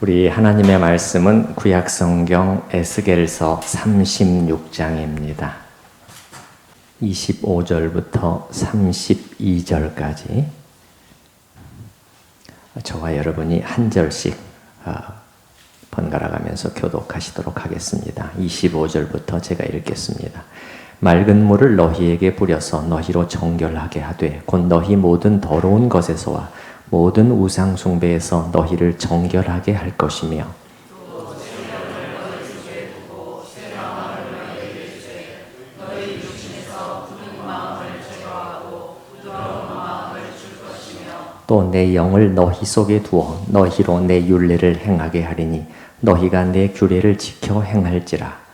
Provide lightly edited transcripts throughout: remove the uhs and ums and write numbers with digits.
우리 하나님의 말씀은 구약성경 에스겔서 36장입니다. 25절부터 32절까지 저와 여러분이 한 절씩 번갈아 가면서 교독하시도록 하겠습니다. 25절부터 제가 읽겠습니다. 맑은 물을 너희에게 뿌려서 너희로 정결하게 하되 곧 너희 모든 더러운 것에서와 모든 우상 숭배에서 너희를 정결하게 할 것이며 또 내 영을 너희 속에 두어 너희로 내 율례를 행하게 하리니 너희가 내 규례를 지켜 행할지라.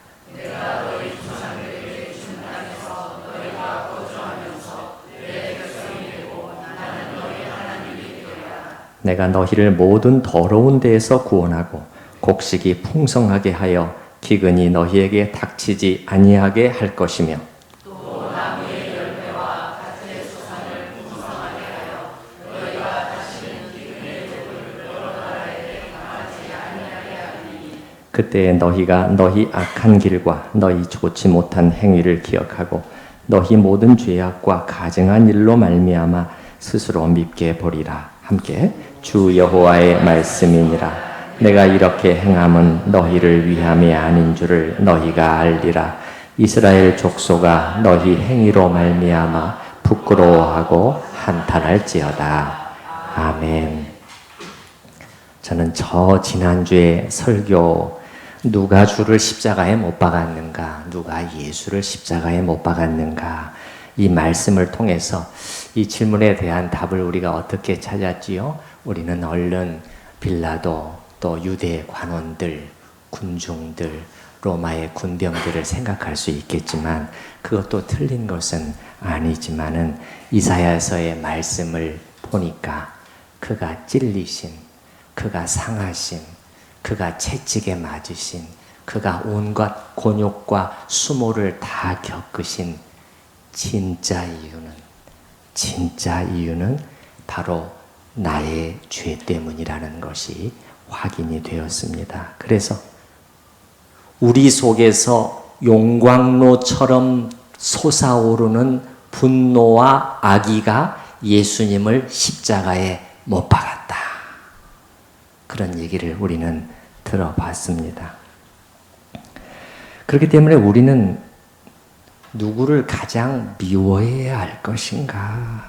내가 너희를 모든 더러운 데에서 구원하고 곡식이 풍성하게 하여 기근이 너희에게 닥치지 아니하게 할 것이며 또 나무의 열매와 가지의 소산을 풍성하게 하여 너희가 다시는 기근의 족을 여러 나라에 당하지 아니하게 하리니 그때 너희가 너희 악한 길과 너희 좋지 못한 행위를 기억하고 너희 모든 죄악과 가증한 일로 말미암아 스스로 밉게 보리라. 함께 주 여호와의 말씀이니라. 내가 이렇게 행함은 너희를 위함이 아닌 줄을 너희가 알리라. 이스라엘 족속아 너희 행위로 말미암아 부끄러워하고 한탄할지어다. 아멘. 저는 지난주에 설교 누가 주를 십자가에 못 박았는가, 누가 예수를 십자가에 못 박았는가, 이 말씀을 통해서 이 질문에 대한 답을 우리가 어떻게 찾았지요? 우리는 얼른 빌라도, 또 유대 관원들, 군중들, 로마의 군병들을 생각할 수 있겠지만 그것도 틀린 것은 아니지만은 이사야서의 말씀을 보니까 그가 찔리신, 그가 상하신, 그가 채찍에 맞으신, 그가 온갖 곤욕과 수모를 다 겪으신 진짜 이유는 바로 나의 죄 때문이라는 것이 확인이 되었습니다. 그래서 우리 속에서 용광로처럼 솟아오르는 분노와 악의가 예수님을 십자가에 못 박았다. 그런 얘기를 우리는 들어봤습니다. 그렇기 때문에 우리는 누구를 가장 미워해야 할 것인가?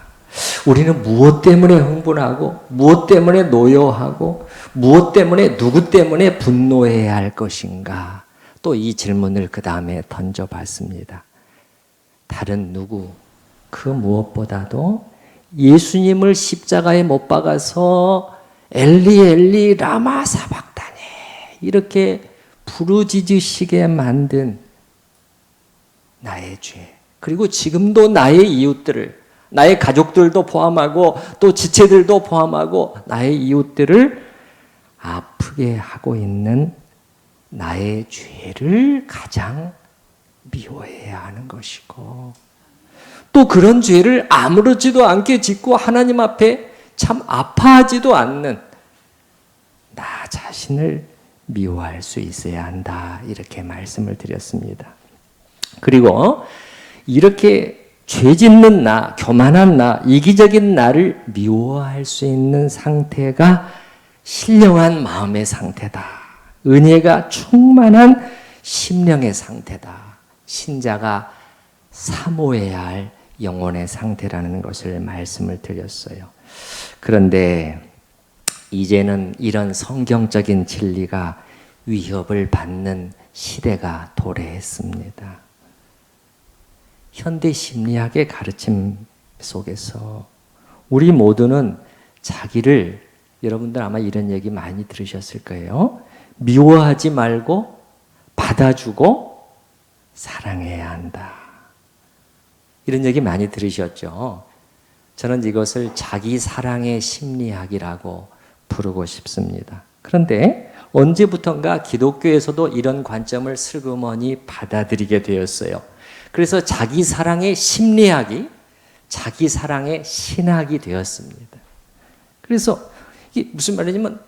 우리는 무엇 때문에 흥분하고, 무엇 때문에 노여하고, 무엇 때문에, 누구 때문에 분노해야 할 것인가? 또 이 질문을 그 다음에 던져봤습니다. 다른 누구, 그 무엇보다도 예수님을 십자가에 못 박아서 엘리 엘리 라마 사박다네 이렇게 부르짖으시게 만든 나의 죄, 그리고 지금도 나의 이웃들을, 나의 가족들도 포함하고 또 지체들도 포함하고 나의 이웃들을 아프게 하고 있는 나의 죄를 가장 미워해야 하는 것이고, 또 그런 죄를 아무렇지도 않게 짓고 하나님 앞에 참 아파하지도 않는 나 자신을 미워할 수 있어야 한다, 이렇게 말씀을 드렸습니다. 그리고 이렇게 죄 짓는 나, 교만한 나, 이기적인 나를 미워할 수 있는 상태가 신령한 마음의 상태다. 은혜가 충만한 심령의 상태다. 신자가 사모해야 할 영혼의 상태라는 것을 말씀을 드렸어요. 그런데 이제는 이런 성경적인 진리가 위협을 받는 시대가 도래했습니다. 현대 심리학의 가르침 속에서 우리 모두는 자기를, 여러분들 아마 이런 얘기 많이 들으셨을 거예요. 미워하지 말고 받아주고 사랑해야 한다. 이런 얘기 많이 들으셨죠? 저는 이것을 자기 사랑의 심리학이라고 부르고 싶습니다. 그런데 언제부턴가 기독교에서도 이런 관점을 슬그머니 받아들이게 되었어요. 그래서 자기 사랑의 심리학이 자기 사랑의 신학이 되었습니다. 그래서 이게 무슨 말이냐면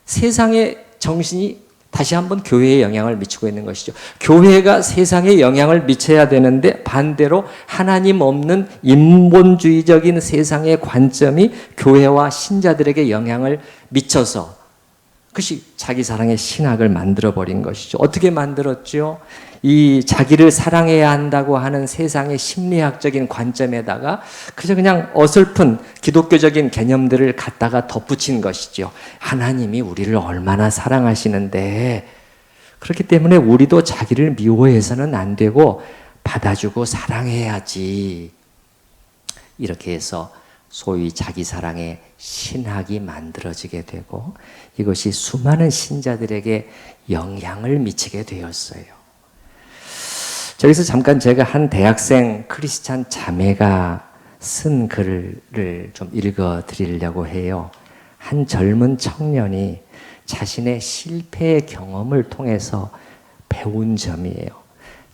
세상의 정신이 다시 한번 교회에 영향을 미치고 있는 것이죠. 교회가 세상에 영향을 미쳐야 되는데 반대로 하나님 없는 인본주의적인 세상의 관점이 교회와 신자들에게 영향을 미쳐서 그것이 자기 사랑의 신학을 만들어버린 것이죠. 어떻게 만들었죠? 이 자기를 사랑해야 한다고 하는 세상의 심리학적인 관점에다가 그냥 어설픈 기독교적인 개념들을 갖다가 덧붙인 것이죠. 하나님이 우리를 얼마나 사랑하시는데 그렇기 때문에 우리도 자기를 미워해서는 안 되고 받아주고 사랑해야지. 이렇게 해서 소위 자기 사랑의 신학이 만들어지게 되고 이것이 수많은 신자들에게 영향을 미치게 되었어요. 저기서 잠깐 제가 한 대학생 크리스찬 자매가 쓴 글을 좀 읽어 드리려고 해요. 한 젊은 청년이 자신의 실패의 경험을 통해서 배운 점이에요.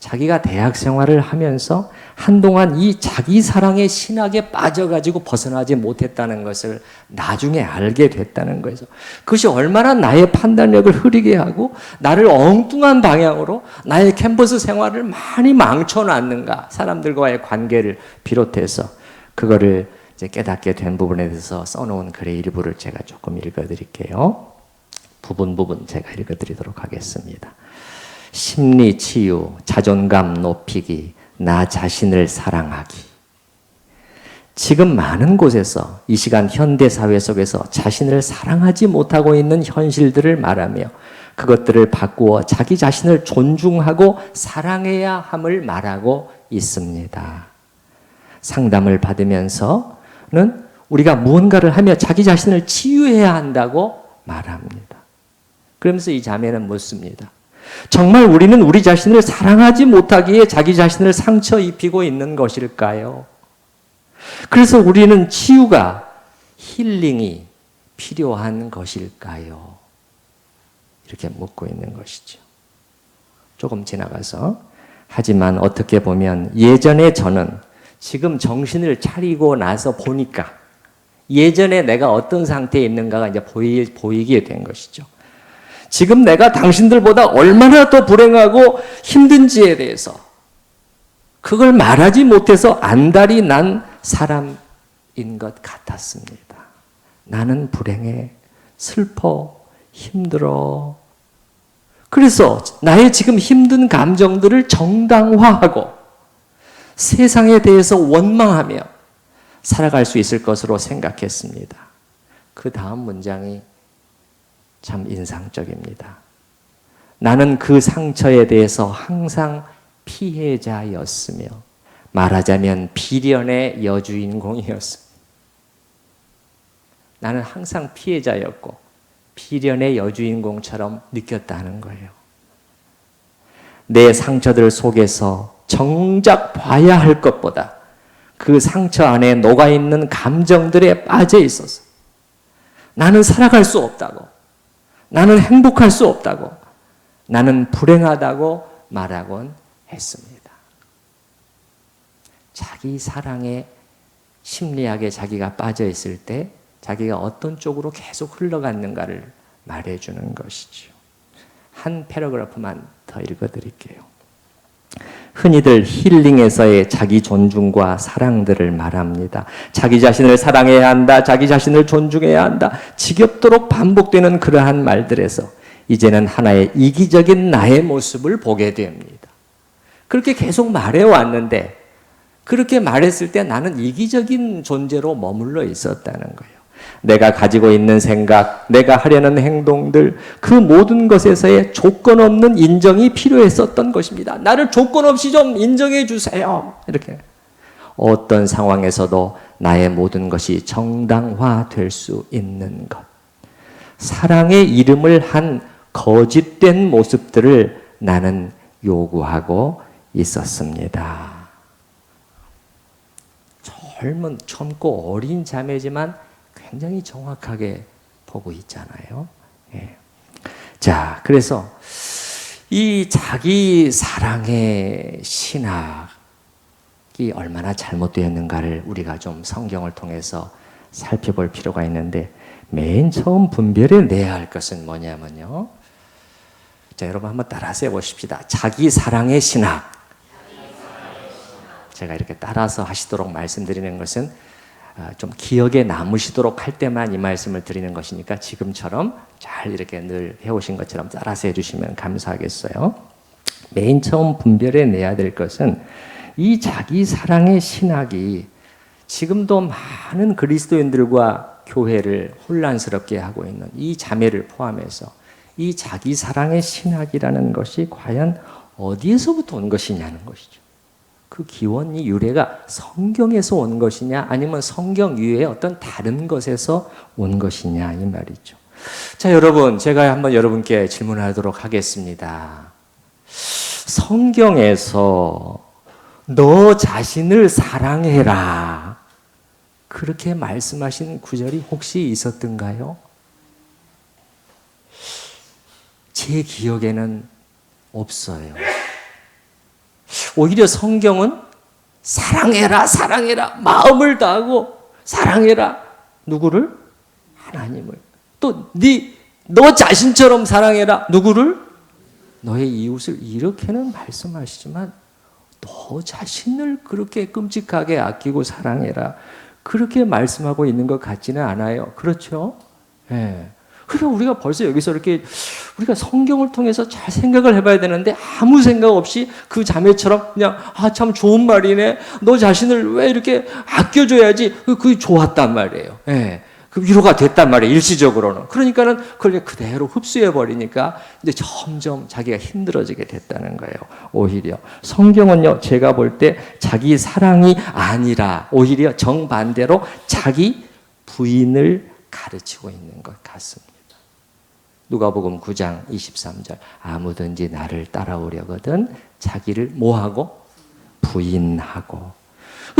자기가 대학 생활을 하면서 한동안 이 자기 사랑의 신학에 빠져가지고 벗어나지 못했다는 것을 나중에 알게 됐다는 거예요. 그것이 얼마나 나의 판단력을 흐리게 하고 나를 엉뚱한 방향으로 나의 캠퍼스 생활을 많이 망쳐놨는가. 사람들과의 관계를 비롯해서 그거를 이제 깨닫게 된 부분에 대해서 써놓은 글의 일부를 제가 조금 읽어드릴게요. 부분 제가 읽어드리도록 하겠습니다. 심리 치유, 자존감 높이기, 나 자신을 사랑하기. 지금 많은 곳에서 이 시간 현대 사회 속에서 자신을 사랑하지 못하고 있는 현실들을 말하며 그것들을 바꾸어 자기 자신을 존중하고 사랑해야 함을 말하고 있습니다. 상담을 받으면서는 우리가 무언가를 하며 자기 자신을 치유해야 한다고 말합니다. 그러면서 이 자매는 묻습니다. 정말 우리는 우리 자신을 사랑하지 못하기에 자기 자신을 상처 입히고 있는 것일까요? 그래서 우리는 치유가, 힐링이 필요한 것일까요? 이렇게 묻고 있는 것이죠. 조금 지나가서 하지만 어떻게 보면 예전에 저는 지금 정신을 차리고 나서 보니까 예전에 내가 어떤 상태에 있는가가 이제 보이게 된 것이죠. 지금 내가 당신들보다 얼마나 더 불행하고 힘든지에 대해서 그걸 말하지 못해서 안달이 난 사람인 것 같았습니다. 나는 불행해, 슬퍼, 힘들어. 그래서 나의 지금 힘든 감정들을 정당화하고 세상에 대해서 원망하며 살아갈 수 있을 것으로 생각했습니다. 그 다음 문장이 참 인상적입니다. 나는 그 상처에 대해서 항상 피해자였으며 말하자면 비련의 여주인공이었습니다. 나는 항상 피해자였고 비련의 여주인공처럼 느꼈다는 거예요. 내 상처들 속에서 정작 봐야 할 것보다 그 상처 안에 녹아있는 감정들에 빠져 있어서 나는 살아갈 수 없다고, 나는 행복할 수 없다고, 나는 불행하다고 말하곤 했습니다. 자기 사랑에 심리학에 자기가 빠져 있을 때 자기가 어떤 쪽으로 계속 흘러갔는가를 말해주는 것이죠. 한 패러그래프만 더 읽어드릴게요. 흔히들 힐링에서의 자기 존중과 사랑들을 말합니다. 자기 자신을 사랑해야 한다, 자기 자신을 존중해야 한다, 지겹도록 반복되는 그러한 말들에서 이제는 하나의 이기적인 나의 모습을 보게 됩니다. 그렇게 계속 말해왔는데 그렇게 말했을 때 나는 이기적인 존재로 머물러 있었다는 거예요. 내가 가지고 있는 생각, 내가 하려는 행동들, 그 모든 것에서의 조건 없는 인정이 필요했었던 것입니다. 나를 조건 없이 좀 인정해 주세요. 이렇게. 어떤 상황에서도 나의 모든 것이 정당화될 수 있는 것. 사랑의 이름을 한 거짓된 모습들을 나는 요구하고 있었습니다. 젊고 어린 자매지만 굉장히 정확하게 보고 있잖아요. 예. 자, 그래서 이 자기 사랑의 신학이 얼마나 잘못되었는가를 우리가 좀 성경을 통해서 살펴볼 필요가 있는데 맨 처음 분별해내야 할 것은 뭐냐면요. 자, 여러분 한번 따라서 해보십시다. 자기 사랑의 신학. 제가 이렇게 따라서 하시도록 말씀드리는 것은 좀 기억에 남으시도록 할 때만 이 말씀을 드리는 것이니까 지금처럼 잘 이렇게 늘 해오신 것처럼 따라서 해주시면 감사하겠어요. 맨 처음 분별해내야 될 것은 이 자기 사랑의 신학이 지금도 많은 그리스도인들과 교회를 혼란스럽게 하고 있는 이 자매를 포함해서 이 자기 사랑의 신학이라는 것이 과연 어디에서부터 온 것이냐는 것이죠. 그 기원이 유래가 성경에서 온 것이냐 아니면 성경 이외의 어떤 다른 것에서 온 것이냐 이 말이죠. 자, 여러분, 제가 한번 여러분께 질문하도록 하겠습니다. 성경에서 너 자신을 사랑해라 그렇게 말씀하신 구절이 혹시 있었던가요? 제 기억에는 없어요. 오히려 성경은 사랑해라, 사랑해라, 마음을 다하고 사랑해라. 누구를? 하나님을. 또 너 자신처럼 사랑해라. 누구를? 너의 이웃을. 이렇게는 말씀하시지만 너 자신을 그렇게 끔찍하게 아끼고 사랑해라. 그렇게 말씀하고 있는 것 같지는 않아요. 그렇죠? 예. 그러니까 우리가 벌써 여기서 이렇게 우리가 성경을 통해서 잘 생각을 해봐야 되는데 아무 생각 없이 그 자매처럼 그냥 참 좋은 말이네. 너 자신을 왜 이렇게 아껴줘야지. 그게 좋았단 말이에요. 예. 그 위로가 됐단 말이에요. 일시적으로는. 그러니까는 그걸 그대로 흡수해 버리니까 이제 점점 자기가 힘들어지게 됐다는 거예요. 오히려 성경은요, 제가 볼 때 자기 사랑이 아니라 오히려 정반대로 자기 부인을 가르치고 있는 것 같습니다. 누가복음 9장 23절 아무든지 나를 따라오려거든 자기를 뭐하고? 부인하고.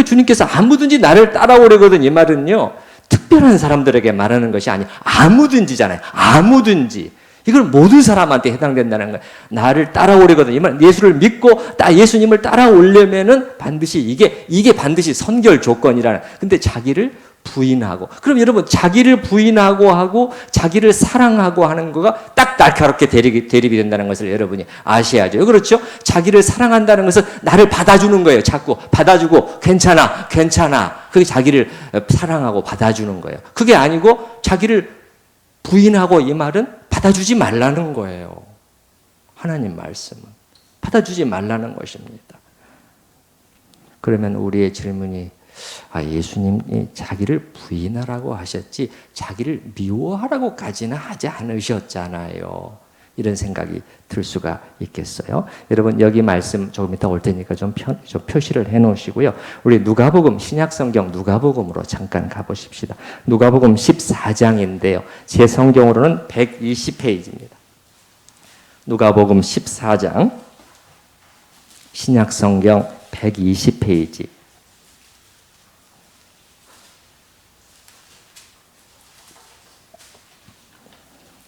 주님께서 아무든지 나를 따라오려거든 이 말은요 특별한 사람들에게 말하는 것이 아니에요. 아무든지잖아요. 아무든지. 이건 모든 사람한테 해당된다는 거예요. 나를 따라오려거든. 이 말 예수를 믿고 예수님을 따라오려면은 반드시 이게 반드시 선결 조건이라는. 근데 자기를 부인하고. 그럼 여러분 자기를 부인하고 하고 자기를 사랑하고 하는 거가 딱 날카롭게 대립이 된다는 것을 여러분이 아셔야죠. 그렇죠? 자기를 사랑한다는 것은 나를 받아주는 거예요. 자꾸 받아주고 괜찮아. 그게 자기를 사랑하고 받아주는 거예요. 그게 아니고 자기를 부인하고 이 말은 받아주지 말라는 거예요. 하나님 말씀은 받아주지 말라는 것입니다. 그러면 우리의 질문이 예수님이 자기를 부인하라고 하셨지 자기를 미워하라고까지는 하지 않으셨잖아요. 이런 생각이 들 수가 있겠어요. 여러분 여기 말씀 조금 이따 올 테니까 좀 표시를 해놓으시고요. 우리 누가복음 신약성경 누가복음으로 잠깐 가보십시다. 누가복음 14장인데요. 제 성경으로는 120페이지입니다. 누가복음 14장 신약성경 120페이지.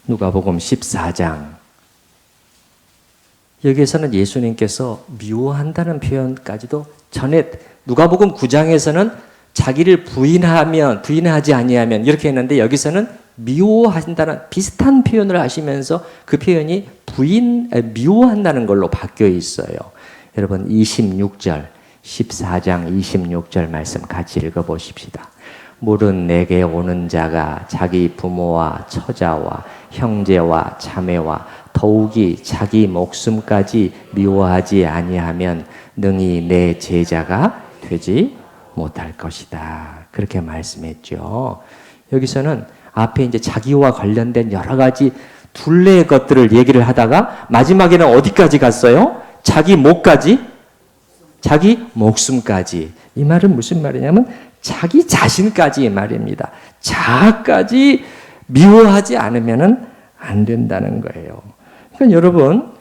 누가복음 14장. 여기에서는 예수님께서 미워한다는 표현까지도 전에 누가복음 9장에서는 자기를 부인하지 아니하면 이렇게 했는데 여기서는 미워한다는 비슷한 표현을 하시면서 그 표현이 미워한다는 걸로 바뀌어 있어요. 여러분 26절 14장 26절 말씀 같이 읽어보십시다. 물은 내게 오는 자가 자기 부모와 처자와 형제와 자매와 더욱이 자기 목숨까지 미워하지 아니하면 능히 내 제자가 되지 못할 것이다. 그렇게 말씀했죠. 여기서는 앞에 이제 자기와 관련된 여러 가지 둘레의 것들을 얘기를 하다가 마지막에는 어디까지 갔어요? 자기 목까지? 자기 목숨까지. 이 말은 무슨 말이냐면 자기 자신까지 말입니다. 자아까지 미워하지 않으면 안 된다는 거예요. 그러니까 여러분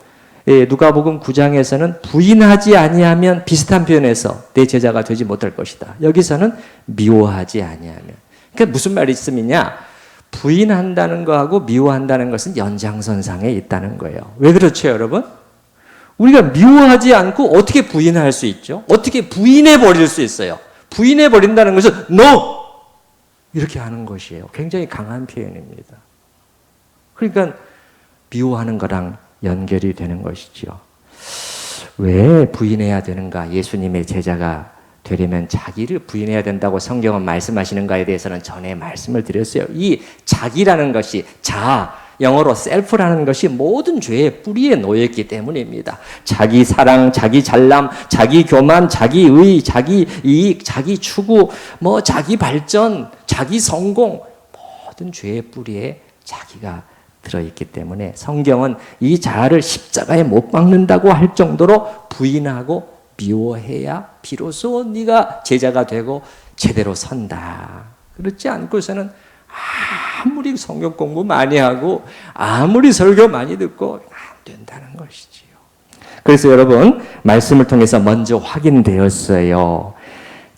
누가복음 9장에서는 부인하지 아니하면 비슷한 표현에서 내 제자가 되지 못할 것이다. 여기서는 미워하지 아니하면. 그러니까 무슨 말씀이냐? 부인한다는 거하고 미워한다는 것은 연장선상에 있다는 거예요. 왜 그렇죠, 여러분? 우리가 미워하지 않고 어떻게 부인할 수 있죠? 어떻게 부인해 버릴 수 있어요? 부인해 버린다는 것은 no! 이렇게 하는 것이에요. 굉장히 강한 표현입니다. 그러니까 미워하는 거랑 연결이 되는 것이죠. 왜 부인해야 되는가? 예수님의 제자가 되려면 자기를 부인해야 된다고 성경은 말씀하시는가에 대해서는 전에 말씀을 드렸어요. 이 자기라는 것이 자아, 영어로 셀프라는 것이 모든 죄의 뿌리에 놓여있기 때문입니다. 자기 사랑, 자기 잘남, 자기 교만, 자기 의, 자기 이익, 자기 추구, 자기 발전, 자기 성공, 모든 죄의 뿌리에 자기가 들어있기 때문에 성경은 이 자아를 십자가에 못 박는다고 할 정도로 부인하고 미워해야 비로소 네가 제자가 되고 제대로 선다. 그렇지 않고서는 아무리 성경 공부 많이 하고 아무리 설교 많이 듣고 안 된다는 것이지요. 그래서 여러분 말씀을 통해서 먼저 확인되었어요.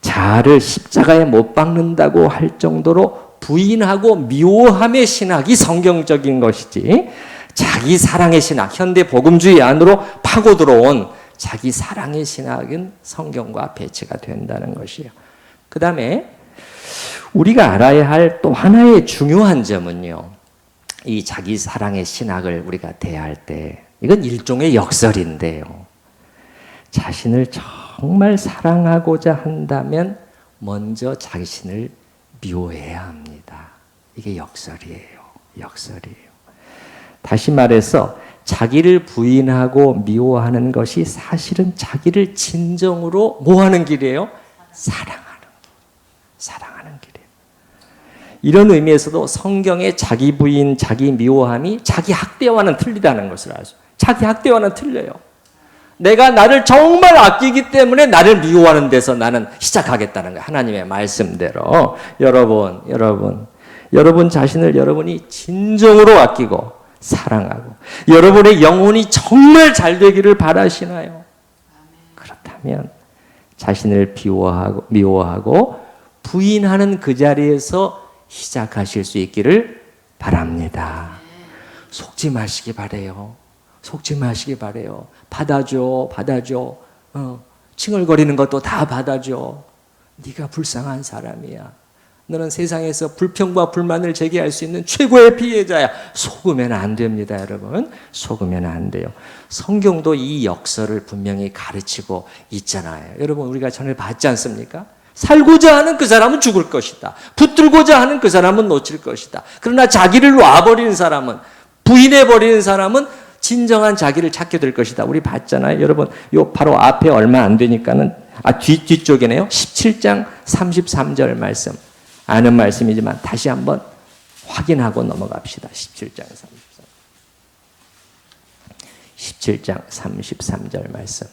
자아를 십자가에 못 박는다고 할 정도로 부인하고 미워함의 신학이 성경적인 것이지, 자기 사랑의 신학, 현대 복음주의 안으로 파고 들어온 자기 사랑의 신학은 성경과 배치가 된다는 것이에요. 그 다음에 우리가 알아야 할 또 하나의 중요한 점은요, 이 자기 사랑의 신학을 우리가 대할 때, 이건 일종의 역설인데요, 자신을 정말 사랑하고자 한다면 먼저 자신을 미워해야 합니다. 이게 역설이에요. 역설이에요. 다시 말해서 자기를 부인하고 미워하는 것이 사실은 자기를 진정으로 뭐하는 길이에요? 사랑하는 길이에요. 이런 의미에서도 성경의 자기 부인, 자기 미워함이 자기 학대와는 틀리다는 것을 알죠. 자기 학대와는 틀려요. 내가 나를 정말 아끼기 때문에 나를 미워하는 데서 나는 시작하겠다는 거예요. 하나님의 말씀대로. 여러분 자신을 여러분이 진정으로 아끼고 사랑하고 여러분의 영혼이 정말 잘 되기를 바라시나요? 그렇다면 자신을 미워하고 부인하는 그 자리에서 시작하실 수 있기를 바랍니다. 속지 마시기 바래요. 속지 마시기 바래요. 받아줘. 칭얼거리는 것도 다 받아줘. 네가 불쌍한 사람이야. 너는 세상에서 불평과 불만을 제기할 수 있는 최고의 피해자야. 속으면 안 됩니다, 여러분. 속으면 안 돼요. 성경도 이 역설을 분명히 가르치고 있잖아요. 여러분, 우리가 전에 봤지 않습니까? 살고자 하는 그 사람은 죽을 것이다. 붙들고자 하는 그 사람은 놓칠 것이다. 그러나 자기를 놔버리는 사람은, 부인해버리는 사람은 진정한 자기를 찾게 될 것이다. 우리 봤잖아요. 여러분, 요 바로 앞에 얼마 안 되니까는, 뒤쪽이네요. 17장 33절 말씀. 아는 말씀이지만 다시 한번 확인하고 넘어갑시다. 17장 33절 말씀.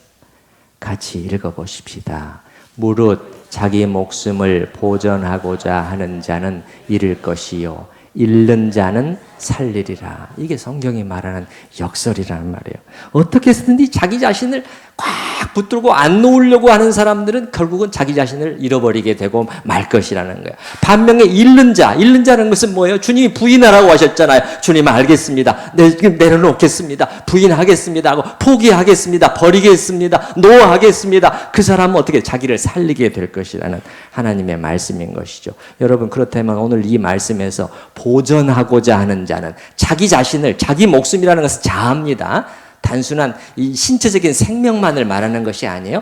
같이 읽어보십시다. 무릇 자기 목숨을 보전하고자 하는 자는 잃을 것이요 잃는 자는 살리리라. 이게 성경이 말하는 역설이라는 말이에요. 어떻게 해서든지 자기 자신을 꽉 붙들고 안 놓으려고 하는 사람들은 결국은 자기 자신을 잃어버리게 되고 말 것이라는 거예요. 반면에 잃는 자는 것은 뭐예요? 주님이 부인하라고 하셨잖아요. 주님 알겠습니다. 내려놓겠습니다. 부인하겠습니다 하고 포기하겠습니다. 버리겠습니다. 노하겠습니다. 그 사람은 어떻게 자기를 살리게 될 것이라는 하나님의 말씀인 것이죠. 여러분, 그렇다면 오늘 이 말씀에서 보전하고자 하는 자는 자기 자신을, 자기 목숨이라는 것은 자아입니다. 단순한 이 신체적인 생명만을 말하는 것이 아니에요.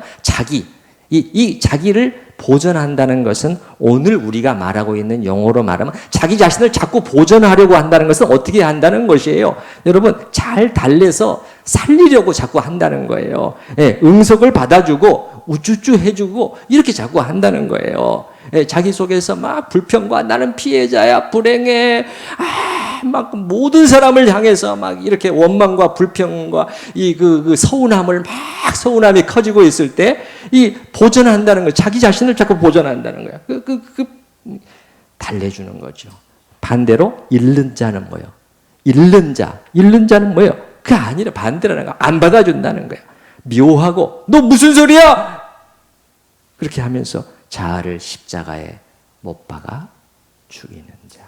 이 자기를 보전한다는 것은 오늘 우리가 말하고 있는 용어로 말하면 자기 자신을 자꾸 보전하려고 한다는 것은 어떻게 한다는 것이에요? 여러분, 잘 달래서 살리려고 자꾸 한다는 거예요. 응석을 받아주고 우쭈쭈 해주고 이렇게 자꾸 한다는 거예요. 자기 속에서 막 불평과 나는 피해자야, 불행해, 막 모든 사람을 향해서 막 이렇게 원망과 불평과 그 서운함이 커지고 있을 때 이 보전한다는 거, 자기 자신을 자꾸 보전한다는 거야. 달래주는 거죠. 반대로 잃는 자는 뭐예요? 잃는 자는 뭐예요? 그 아니라 반대라는 거, 안 받아준다는 거야. 미워하고 너 무슨 소리야? 그렇게 하면서 자아를 십자가에 못 박아 죽이는 자.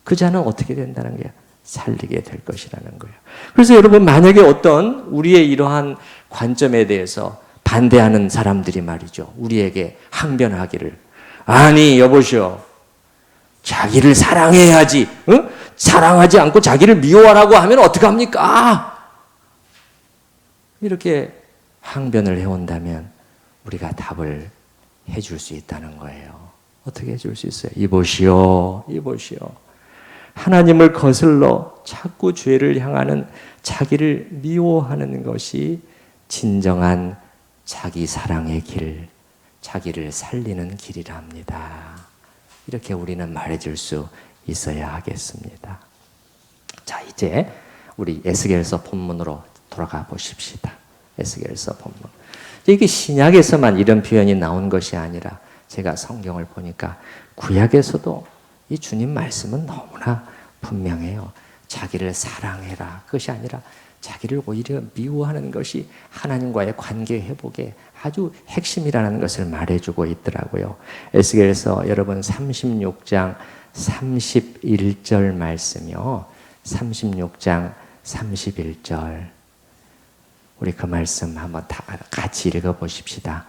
그 자는 어떻게 된다는 거야? 살리게 될 것이라는 거예요. 그래서 여러분, 만약에 어떤 우리의 이러한 관점에 대해서 반대하는 사람들이 말이죠, 우리에게 항변하기를, 아니 여보시오, 자기를 사랑해야지. 응? 사랑하지 않고 자기를 미워하라고 하면 어떡합니까? 이렇게 항변을 해온다면 우리가 답을 해줄 수 있다는 거예요. 어떻게 해줄 수 있어요? 이보시오, 이보시오. 하나님을 거슬러 자꾸 죄를 향하는 자기를 미워하는 것이 진정한 자기 사랑의 길, 자기를 살리는 길이라 합니다. 이렇게 우리는 말해줄 수 있어야 하겠습니다. 자, 이제 우리 에스겔서 본문으로 돌아가 보십시다. 에스겔서 본문. 이게 신약에서만 이런 표현이 나온 것이 아니라 제가 성경을 보니까 구약에서도 이 주님 말씀은 너무나 분명해요. 자기를 사랑해라. 그것이 아니라 자기를 오히려 미워하는 것이 하나님과의 관계 회복의 아주 핵심이라는 것을 말해주고 있더라고요. 에스겔서 여러분 36장 31절 말씀이요. 36장 31절. 우리 그 말씀 한번 다 같이 읽어보십시다.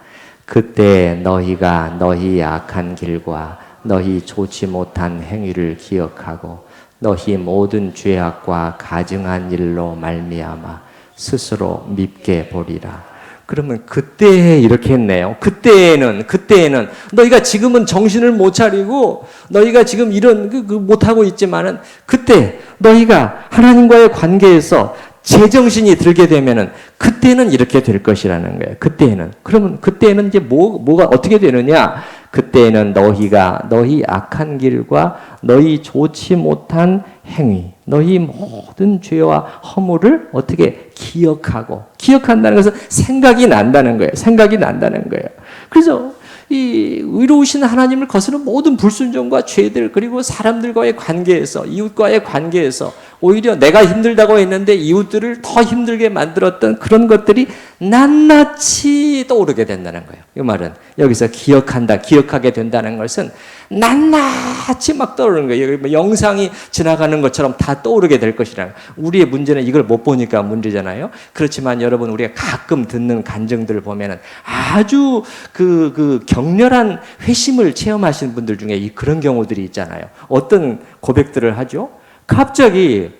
그때 너희가 너희 악한 길과 너희 좋지 못한 행위를 기억하고 너희 모든 죄악과 가증한 일로 말미암아 스스로 밉게 보리라. 그러면 그때 이렇게 했네요. 그때에는 너희가 지금은 정신을 못 차리고 너희가 지금 이런 못하고 있지만은 그때 너희가 하나님과의 관계에서 제정신이 들게 되면은 그때는 이렇게 될 것이라는 거예요. 그때는. 그러면 그때는 이제 뭐가 어떻게 되느냐? 그때는 너희가 너희 악한 길과 너희 좋지 못한 행위, 너희 모든 죄와 허물을 어떻게 기억한다는 것은 생각이 난다는 거예요. 생각이 난다는 거예요. 그래서 이 의로우신 하나님을 거스르는 모든 불순종과 죄들, 그리고 사람들과의 관계에서, 이웃과의 관계에서 오히려 내가 힘들다고 했는데 이웃들을 더 힘들게 만들었던 그런 것들이 낱낱이 떠오르게 된다는 거예요. 이 말은 여기서 기억하게 된다는 것은 낱낱이 막 떠오르는 거예요. 영상이 지나가는 것처럼 다 떠오르게 될 것이라는 거예요. 우리의 문제는 이걸 못 보니까 문제잖아요. 그렇지만 여러분, 우리가 가끔 듣는 간증들을 보면은 아주 그 격렬한 회심을 체험하시는 분들 중에 그런 경우들이 있잖아요. 어떤 고백들을 하죠? 갑자기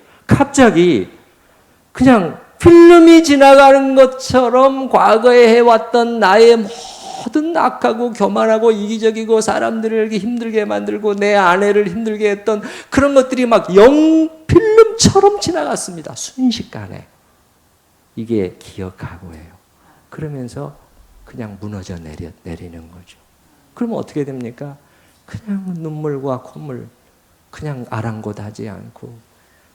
그냥 필름이 지나가는 것처럼 과거에 해왔던 나의 모든 악하고 교만하고 이기적이고 사람들을 이렇게 힘들게 만들고 내 아내를 힘들게 했던 그런 것들이 막 필름처럼 지나갔습니다. 순식간에. 이게 기억하고예요. 그러면서 그냥 무너져 내리는 거죠. 그러면 어떻게 됩니까? 그냥 눈물과 콧물, 그냥 아랑곳하지 않고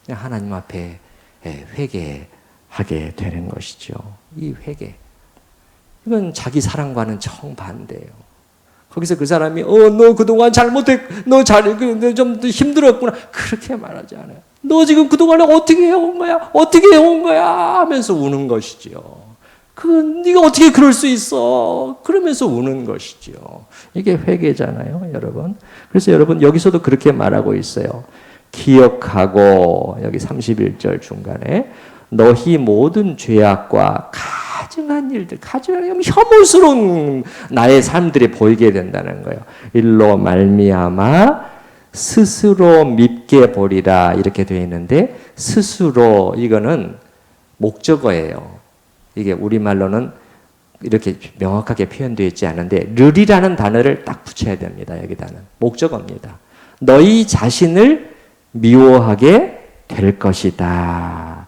그냥 하나님 앞에 회개하게 되는 것이죠. 이 회개. 이건 자기 사랑과는 정반대예요. 거기서 그 사람이 너 그동안 잘못했, 너 좀 힘들었구나, 그렇게 말하지 않아요. 너 지금 그동안에 어떻게 해온 거야 하면서 우는 것이죠. 네가 어떻게 그럴 수 있어? 그러면서 우는 것이죠. 이게 회개잖아요, 여러분. 그래서 여러분, 여기서도 그렇게 말하고 있어요. 기억하고, 여기 31절 중간에 너희 모든 죄악과 가증한 일들, 혐오스러운 나의 삶들이 보이게 된다는 거예요. 일로 말미암아 스스로 밉게 보리라, 이렇게 되어 있는데, 스스로, 이거는 목적어예요. 이게 우리말로는 이렇게 명확하게 표현되어 있지 않은데 르리라는 단어를 딱 붙여야 됩니다. 여기다는 목적어입니다. 너희 자신을 미워하게 될 것이다.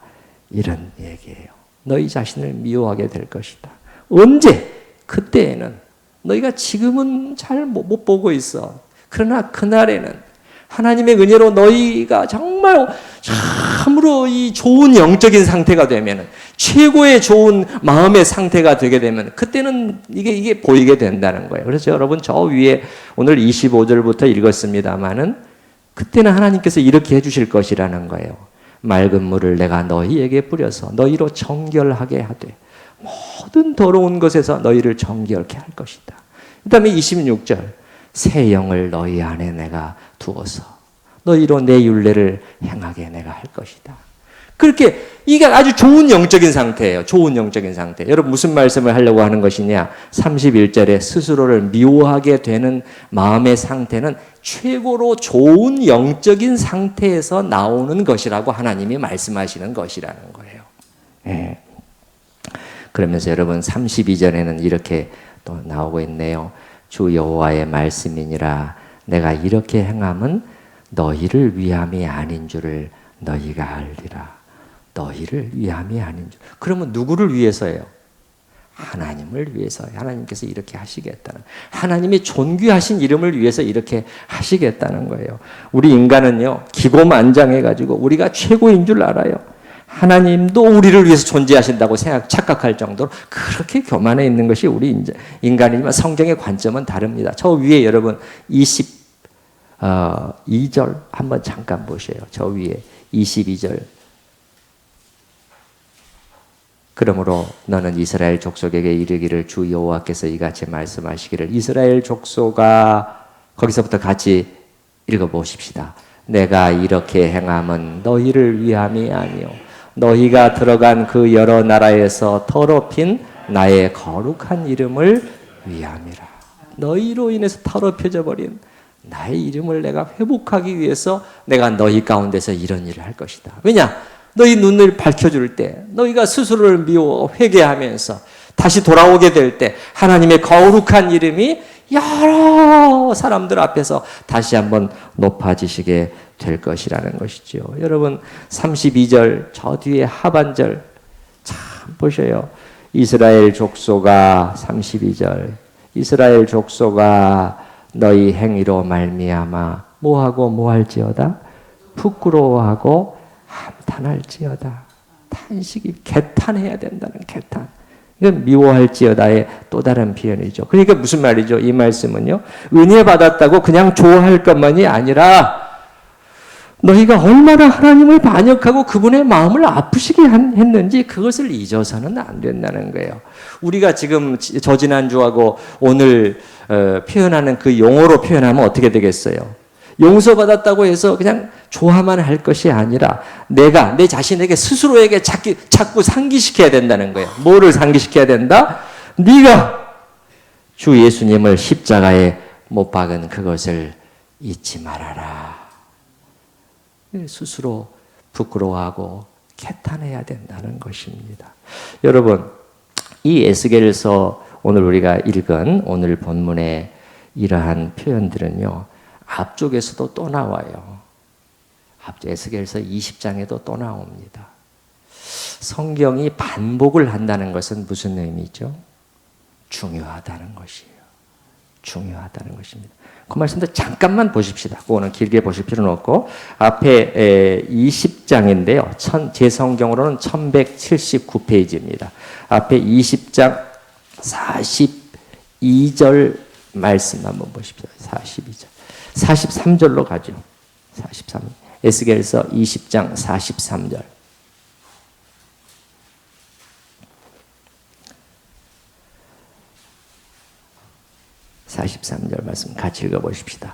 이런 얘기예요. 너희 자신을 미워하게 될 것이다. 언제? 그때에는. 너희가 지금은 잘 못 보고 있어. 그러나 그날에는 하나님의 은혜로 너희가 정말 참으로 이 좋은 영적인 상태가 되면, 최고의 좋은 마음의 상태가 되게 되면 그때는 이게 보이게 된다는 거예요. 그래서 여러분, 저 위에 오늘 25절부터 읽었습니다마는 그때는 하나님께서 이렇게 해주실 것이라는 거예요. 맑은 물을 내가 너희에게 뿌려서 너희로 정결하게 하되 모든 더러운 것에서 너희를 정결케 할 것이다. 그 다음에 26절, 새 영을 너희 안에 내가 두어서 너희로 내 율례를 행하게 내가 할 것이다. 그렇게 이게 아주 좋은 영적인 상태예요. 좋은 영적인 상태. 여러분 무슨 말씀을 하려고 하는 것이냐? 31절에 스스로를 미워하게 되는 마음의 상태는 최고로 좋은 영적인 상태에서 나오는 것이라고 하나님이 말씀하시는 것이라는 거예요. 예. 그러면서 여러분 32절에는 이렇게 또 나오고 있네요. 주 여호와의 말씀이니라 내가 이렇게 행함은 너희를 위함이 아닌 줄을 너희가 알리라. 너희를 위함이 아닌 줄. 그러면 누구를 위해서예요? 하나님을 위해서. 하나님께서 이렇게 하시겠다는, 하나님이 존귀하신 이름을 위해서 이렇게 하시겠다는 거예요. 우리 인간은요 기고만장해가지고 우리가 최고인 줄 알아요. 하나님도 우리를 위해서 존재하신다고 착각할 정도로 그렇게 교만해 있는 것이 우리 인간이지만 성경의 관점은 다릅니다. 저 위에 여러분 22절 한번 잠깐 보세요. 저 위에 22절. 그러므로 너는 이스라엘 족속에게 이르기를 주 여호와께서 이같이 말씀하시기를. 이스라엘 족속아, 거기서부터 같이 읽어보십시다. 내가 이렇게 행함은 너희를 위함이 아니요 너희가 들어간 그 여러 나라에서 더럽힌 나의 거룩한 이름을 위함이라. 너희로 인해서 더럽혀져 버린 나의 이름을 내가 회복하기 위해서 내가 너희 가운데서 이런 일을 할 것이다. 왜냐? 너희 눈을 밝혀줄 때, 너희가 스스로를 미워 회개하면서 다시 돌아오게 될 때 하나님의 거룩한 이름이 여러 사람들 앞에서 다시 한번 높아지시게 될 것이라는 것이죠. 여러분 32절 저 뒤에 하반절 참 보셔요. 이스라엘 족속아, 32절 이스라엘 족속아 너희 행위로 말미암아 뭐하고 뭐할지어다 부끄러워하고 한탄할지어다. 탄식이 개탄해야 된다는 개탄. 이건 미워할지어다의 또 다른 표현이죠. 그러니까 무슨 말이죠? 이 말씀은요. 은혜 받았다고 그냥 좋아할 것만이 아니라 너희가 얼마나 하나님을 반역하고 그분의 마음을 아프시게 했는지 그것을 잊어서는 안 된다는 거예요. 우리가 지금 저 지난주하고 오늘 표현하는 그 용어로 표현하면 어떻게 되겠어요? 용서받았다고 해서 그냥 좋아만 할 것이 아니라 내가 내 자신에게 스스로에게 자꾸 상기시켜야 된다는 거예요. 뭐를 상기시켜야 된다? 네가 주 예수님을 십자가에 못 박은 그것을 잊지 말아라. 스스로 부끄러워하고 개탄해야 된다는 것입니다. 여러분, 이 에스겔서 오늘 우리가 읽은 오늘 본문의 이러한 표현들은요. 앞쪽에서도 또 나와요. 에스겔서 20장에도 또 나옵니다. 성경이 반복을 한다는 것은 무슨 의미죠? 중요하다는 것이에요. 중요하다는 것입니다. 그 말씀도 잠깐만 보십시다. 그거는 길게 보실 필요는 없고 앞에 20장인데요. 제 성경으로는 1179페이지입니다. 앞에 20장 42절 말씀 한번 보십시오. 42절. 43절로 가죠. 43. 에스겔서 20장 43절. 43절 말씀 같이 읽어보십시다.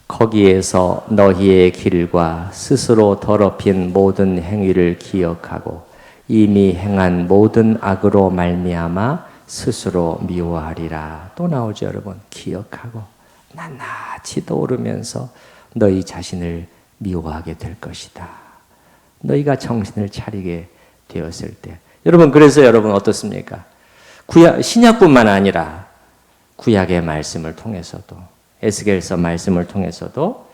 거기에서 너희의 길과 스스로 더럽힌 모든 행위를 기억하고 이미 행한 모든 악으로 말미암아 스스로 미워하리라. 또 나오죠, 여러분. 기억하고 낱낱이 떠오르면서 너희 자신을 미워하게 될 것이다. 너희가 정신을 차리게 되었을 때. 여러분, 그래서 여러분 어떻습니까? 신약뿐만 아니라 구약의 말씀을 통해서도 에스겔서 말씀을 통해서도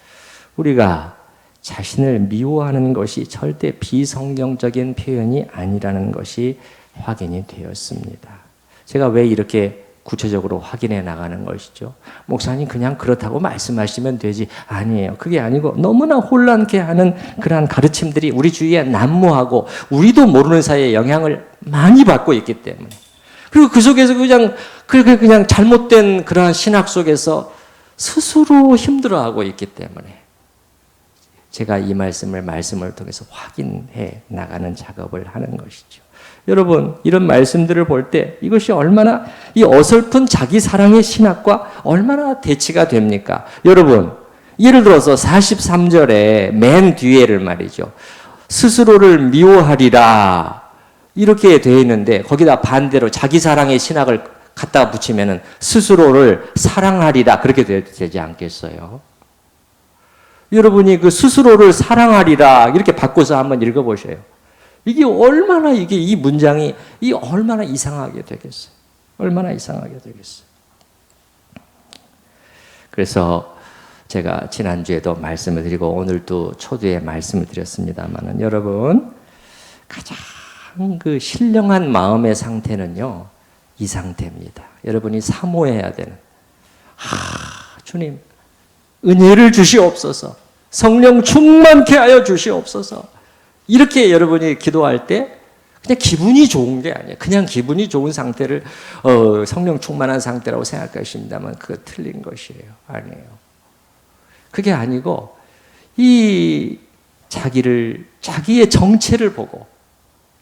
우리가 자신을 미워하는 것이 절대 비성경적인 표현이 아니라는 것이 확인이 되었습니다. 제가 왜 이렇게 구체적으로 확인해 나가는 것이죠? 목사님 그냥 그렇다고 말씀하시면 되지. 아니에요. 그게 아니고 너무나 혼란케 하는 그러한 가르침들이 우리 주위에 난무하고 우리도 모르는 사이에 영향을 많이 받고 있기 때문에 그리고 그 속에서 그냥 잘못된 그러한 신학 속에서 스스로 힘들어하고 있기 때문에 제가 이 말씀을 통해서 확인해 나가는 작업을 하는 것이죠. 여러분, 이런 말씀들을 볼 때 이것이 얼마나 이 어설픈 자기 사랑의 신학과 얼마나 대치가 됩니까? 여러분, 예를 들어서 43절에 맨 뒤에를 말이죠. 스스로를 미워하리라 이렇게 되어 있는데 거기다 반대로 자기 사랑의 신학을 갖다 붙이면은 스스로를 사랑하리라 그렇게 되지 않겠어요? 여러분이 그 스스로를 사랑하리라 이렇게 바꿔서 한번 읽어보셔요. 이게 얼마나 이 문장이 얼마나 이상하게 되겠어요? 얼마나 이상하게 되겠어요? 그래서 제가 지난주에도 말씀을 드리고 오늘도 초두에 말씀을 드렸습니다만은 여러분 가장 그 신령한 마음의 상태는요 이 상태입니다. 여러분이 사모해야 되는 주님 은혜를 주시옵소서, 성령 충만케 하여 주시옵소서. 이렇게 여러분이 기도할 때 그냥 기분이 좋은 게 아니에요. 그냥 기분이 좋은 상태를 성령 충만한 상태라고 생각하십니다만 그거 틀린 것이에요. 아니에요. 그게 아니고 이 자기의 정체를 보고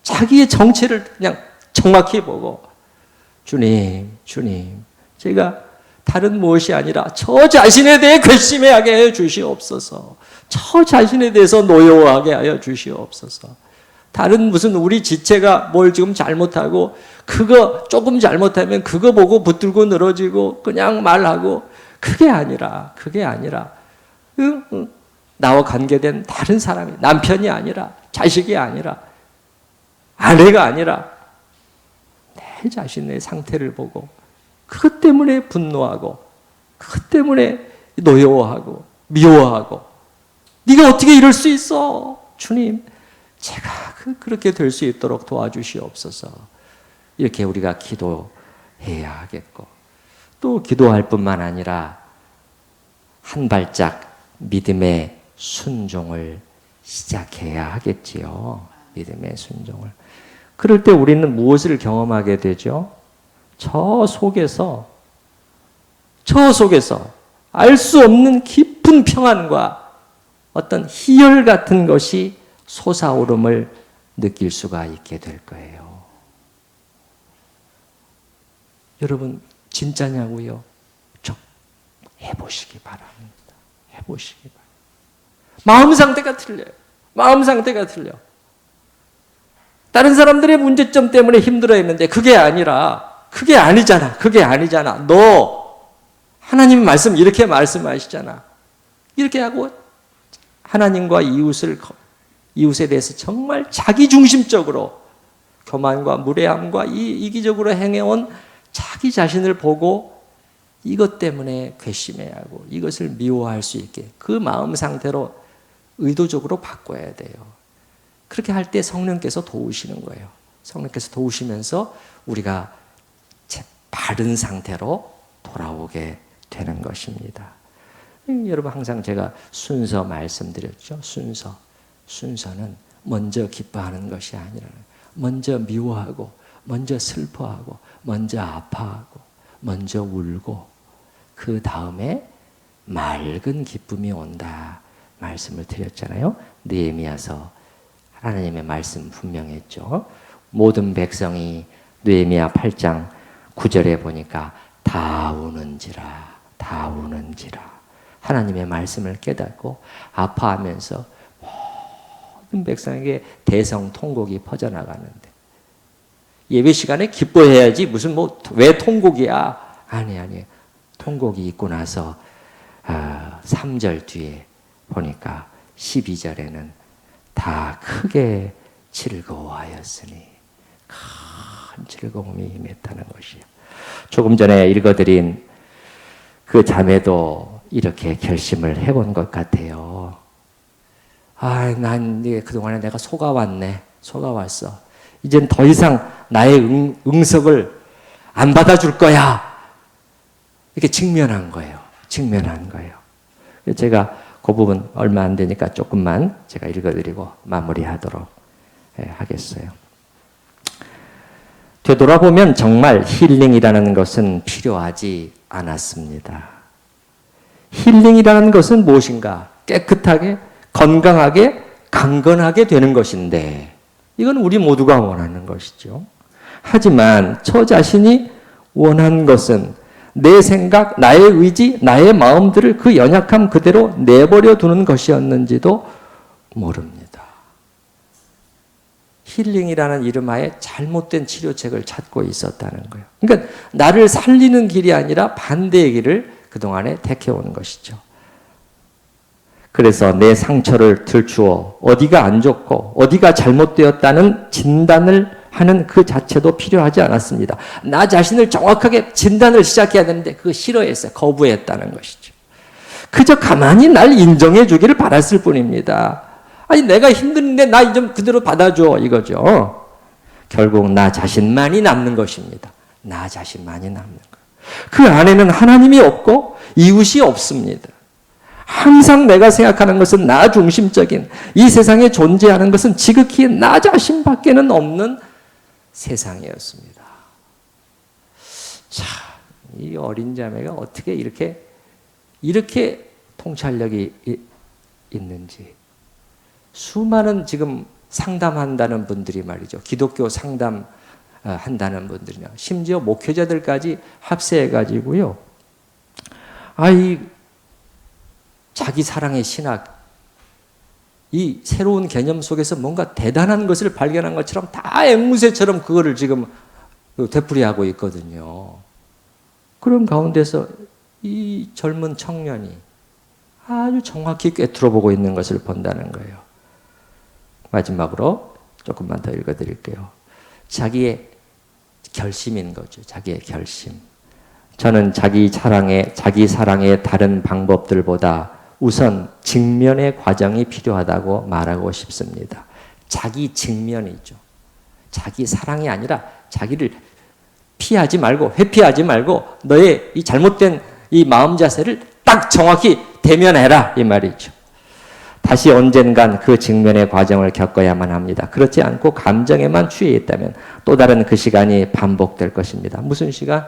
자기의 정체를 그냥 정확히 보고 주님 제가 다른 무엇이 아니라 저 자신에 대해 괘씸하게 하여 주시옵소서. 저 자신에 대해서 노여워하게 하여 주시옵소서. 다른 무슨 우리 지체가 뭘 지금 잘못하고 그거 조금 잘못하면 그거 보고 붙들고 늘어지고 그냥 말하고 그게 아니라 나와 관계된 다른 사람이 남편이 아니라 자식이 아니라 아내가 아니라 내 자신의 상태를 보고 그것 때문에 분노하고 그것 때문에 노여워하고 미워하고 네가 어떻게 이럴 수 있어? 주님 제가 그렇게 될 수 있도록 도와주시옵소서. 이렇게 우리가 기도해야 하겠고 또 기도할 뿐만 아니라 한 발짝 믿음의 순종을 시작해야 하겠지요. 믿음의 순종을. 그럴 때 우리는 무엇을 경험하게 되죠? 저 속에서 알 수 없는 깊은 평안과 어떤 희열 같은 것이 솟아오름을 느낄 수가 있게 될 거예요. 여러분 진짜냐고요? 좀 해보시기 바랍니다. 해보시기 바랍니다. 마음 상태가 틀려요. 다른 사람들의 문제점 때문에 힘들어했는데 그게 아니잖아. 너 하나님 말씀 이렇게 말씀하시잖아. 이렇게 하고 하나님과 이웃에 대해서 정말 자기중심적으로 교만과 무례함과 이기적으로 행해온 자기 자신을 보고 이것 때문에 괘씸해야 하고 이것을 미워할 수 있게 그 마음 상태로 의도적으로 바꿔야 돼요. 그렇게 할 때 성령께서 도우시는 거예요. 성령께서 도우시면서 우리가 바른 상태로 돌아오게 되는 것입니다. 여러분 항상 제가 순서 말씀드렸죠. 순서는 먼저 기뻐하는 것이 아니라 먼저 미워하고 먼저 슬퍼하고 먼저 아파하고 먼저 울고 그 다음에 맑은 기쁨이 온다 말씀을 드렸잖아요. 느헤미야서 하나님의 말씀 분명했죠. 모든 백성이 느헤미야 8장 9절에 보니까 다 우는지라 하나님의 말씀을 깨닫고 아파하면서 모든 백성에게 대성통곡이 퍼져나가는데 예배 시간에 기뻐해야지 무슨 왜 통곡이야? 아니 통곡이 있고 나서 3절 뒤에 보니까 12절에는 다 크게 즐거워하였으니 큰 즐거움이 임했다는 것이에요. 조금 전에 읽어드린 그 자매도 이렇게 결심을 해본 것 같아요. 난 그동안에 내가 속아왔어. 이젠 더 이상 나의 응석을 안 받아줄 거야. 이렇게 직면한 거예요. 제가 그 부분 얼마 안 되니까 조금만 제가 읽어드리고 마무리하도록 하겠어요. 되돌아보면 정말 힐링이라는 것은 필요하지 않았습니다. 힐링이라는 것은 무엇인가? 깨끗하게, 건강하게, 강건하게 되는 것인데 이건 우리 모두가 원하는 것이죠. 하지만 저 자신이 원한 것은 내 생각, 나의 의지, 나의 마음들을 그 연약함 그대로 내버려 두는 것이었는지도 모릅니다. 힐링이라는 이름하에 잘못된 치료책을 찾고 있었다는 거예요. 그러니까 나를 살리는 길이 아니라 반대의 길을 그동안에 택해온 것이죠. 그래서 내 상처를 들추어 어디가 안 좋고 어디가 잘못되었다는 진단을 하는 그 자체도 필요하지 않았습니다. 나 자신을 정확하게 진단을 시작해야 되는데 그거 싫어했어요. 거부했다는 것이죠. 그저 가만히 날 인정해 주기를 바랐을 뿐입니다. 아니 내가 힘든데 나 좀 그대로 받아줘 이거죠. 결국 나 자신만이 남는 것입니다. 나 자신만이 남는 거예요. 그 안에는 하나님이 없고 이웃이 없습니다. 항상 내가 생각하는 것은 나 중심적인, 이 세상에 존재하는 것은 지극히 나 자신밖에는 없는 세상이었습니다. 자, 이 어린 자매가 어떻게 이렇게 통찰력이 있는지. 수많은 지금 상담한다는 분들이 말이죠. 기독교 상담 한다는 분들이나 심지어 목회자들까지 합세해가지고요. 자기 사랑의 신학, 이 새로운 개념 속에서 뭔가 대단한 것을 발견한 것처럼 다 앵무새처럼 그거를 지금 되풀이하고 있거든요. 그런 가운데서 이 젊은 청년이 아주 정확히 꿰뚫어보고 있는 것을 본다는 거예요. 마지막으로 조금만 더 읽어드릴게요. 자기의 결심인 거죠. 자기의 결심. 저는 자기 사랑의 다른 방법들보다 우선 직면의 과정이 필요하다고 말하고 싶습니다. 자기 직면이죠. 자기 사랑이 아니라 자기를 피하지 말고 회피하지 말고 너의 이 잘못된 이 마음 자세를 딱 정확히 대면해라 이 말이죠. 다시 언젠간 그 직면의 과정을 겪어야만 합니다. 그렇지 않고 감정에만 취해 있다면 또 다른 그 시간이 반복될 것입니다. 무슨 시간?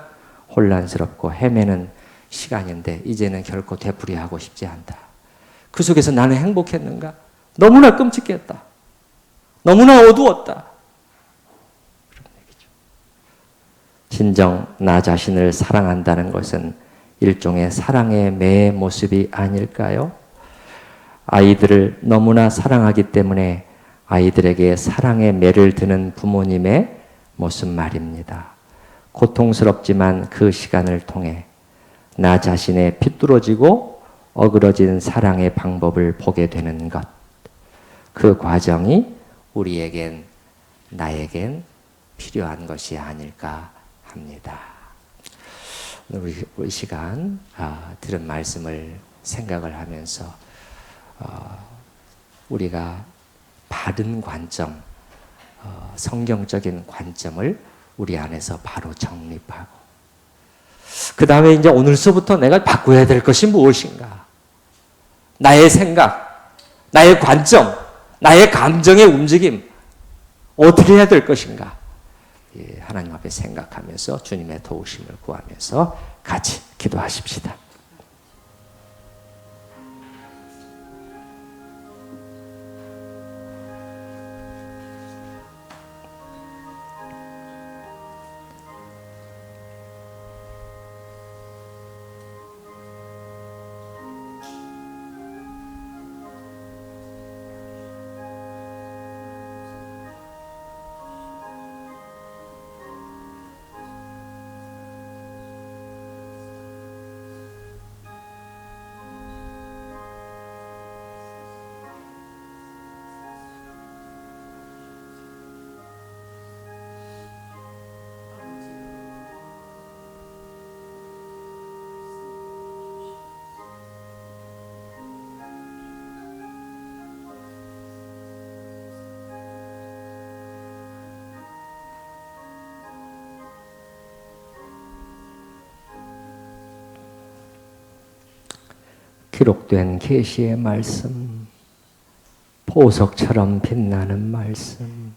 혼란스럽고 헤매는 시간인데 이제는 결코 되풀이하고 싶지 않다. 그 속에서 나는 행복했는가? 너무나 끔찍했다. 너무나 어두웠다. 그런 얘기죠. 진정 나 자신을 사랑한다는 것은 일종의 사랑의 매의 모습이 아닐까요? 아이들을 너무나 사랑하기 때문에 아이들에게 사랑의 매를 드는 부모님의 모습 말입니다. 고통스럽지만 그 시간을 통해 나 자신의 비뚤어지고 어그러진 사랑의 방법을 보게 되는 것. 그 과정이 우리에겐, 나에겐 필요한 것이 아닐까 합니다. 오늘 우리 시간 들은 말씀을 생각을 하면서 우리가 바른 관점, 성경적인 관점을 우리 안에서 바로 정립하고 그 다음에 이제 오늘서부터 내가 바꿔야 될 것이 무엇인가? 나의 생각, 나의 관점, 나의 감정의 움직임 어떻게 해야 될 것인가? 하나님 앞에 생각하면서 주님의 도우심을 구하면서 같이 기도하십시다. 기록된 계시의 말씀, 보석처럼 빛나는 말씀,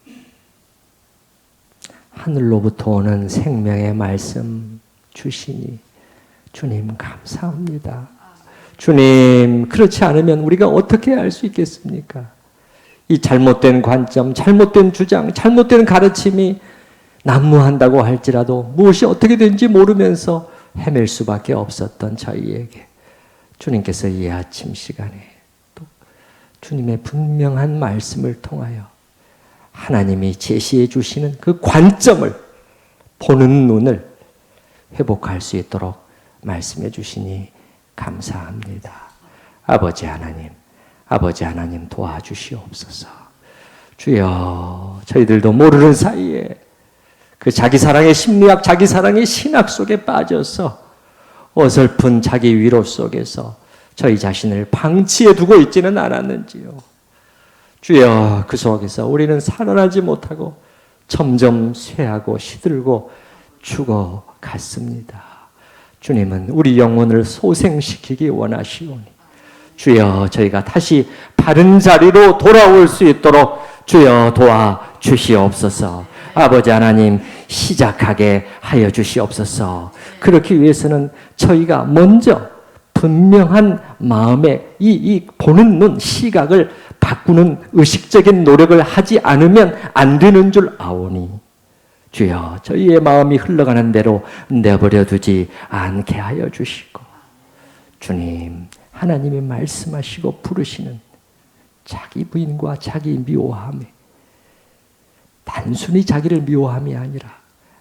하늘로부터 오는 생명의 말씀 주시니 주님 감사합니다. 주님, 그렇지 않으면 우리가 어떻게 알 수 있겠습니까? 이 잘못된 관점, 잘못된 주장, 잘못된 가르침이 난무한다고 할지라도 무엇이 어떻게 되는지 모르면서 헤맬 수밖에 없었던 저희에게 주님께서 이 아침 시간에 또 주님의 분명한 말씀을 통하여 하나님이 제시해 주시는 그 관점을, 보는 눈을 회복할 수 있도록 말씀해 주시니 감사합니다. 아버지 하나님 도와주시옵소서. 주여, 저희들도 모르는 사이에 그 자기 사랑의 심리학, 자기 사랑의 신학 속에 빠져서 어설픈 자기 위로 속에서 저희 자신을 방치해 두고 있지는 않았는지요. 주여, 그 속에서 우리는 살아나지 못하고 점점 쇠하고 시들고 죽어갔습니다. 주님은 우리 영혼을 소생시키기 원하시오니 주여, 저희가 다시 바른 자리로 돌아올 수 있도록 주여 도와주시옵소서. 아버지 하나님, 시작하게 하여 주시옵소서. 그렇기 위해서는 저희가 먼저 분명한 마음에 이 보는 눈, 시각을 바꾸는 의식적인 노력을 하지 않으면 안 되는 줄 아오니 주여, 저희의 마음이 흘러가는 대로 내버려 두지 않게 하여 주시고, 주님, 하나님이 말씀하시고 부르시는 자기 부인과 자기 미워함에 단순히 자기를 미워함이 아니라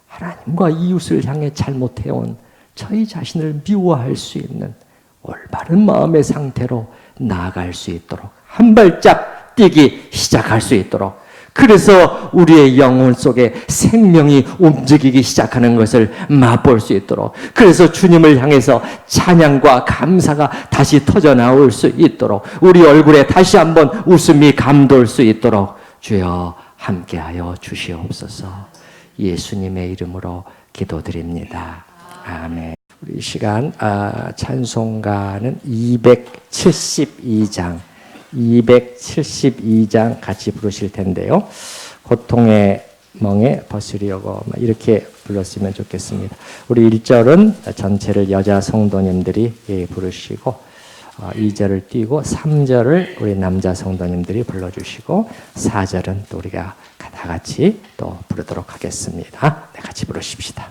하나님과 이웃을 향해 잘못해온 저희 자신을 미워할 수 있는 올바른 마음의 상태로 나아갈 수 있도록, 한 발짝 뛰기 시작할 수 있도록, 그래서 우리의 영혼 속에 생명이 움직이기 시작하는 것을 맛볼 수 있도록, 그래서 주님을 향해서 찬양과 감사가 다시 터져나올 수 있도록, 우리 얼굴에 다시 한번 웃음이 감돌 수 있도록 주여 함께하여 주시옵소서. 예수님의 이름으로 기도드립니다. 아멘. 우리 시간 찬송가는 272장 같이 부르실 텐데요. 고통의 멍에 벗으려고 이렇게 불렀으면 좋겠습니다. 우리 1절은 전체를 여자 성도님들이 부르시고 2절을 띄고 3절을 우리 남자 성도님들이 불러주시고 4절은 또 우리가 다 같이 또 부르도록 하겠습니다. 네, 같이 부르십시다.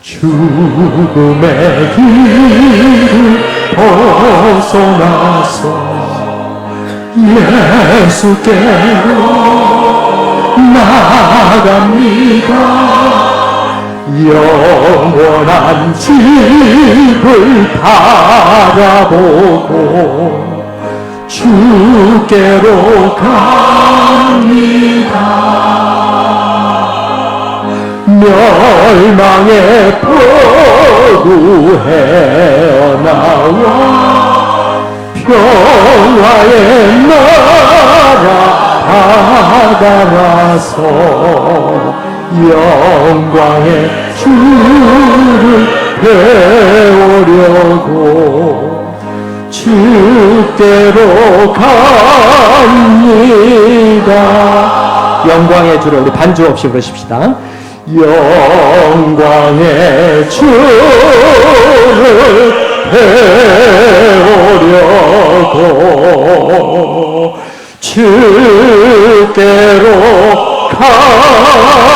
죽음의 길을 벗어나서 예수께로 나아갑니다. 영원한 집을 바라보고 주께로 갑니다. 멸망의 포구 헤어나와 평화의 나라 다가와서 영광의 주를 배우려고 주께로 갑니다. 영광의 주를 우리 반주 없이 부르십시다. 영광의 주를 배우려고 주께로 갑니다.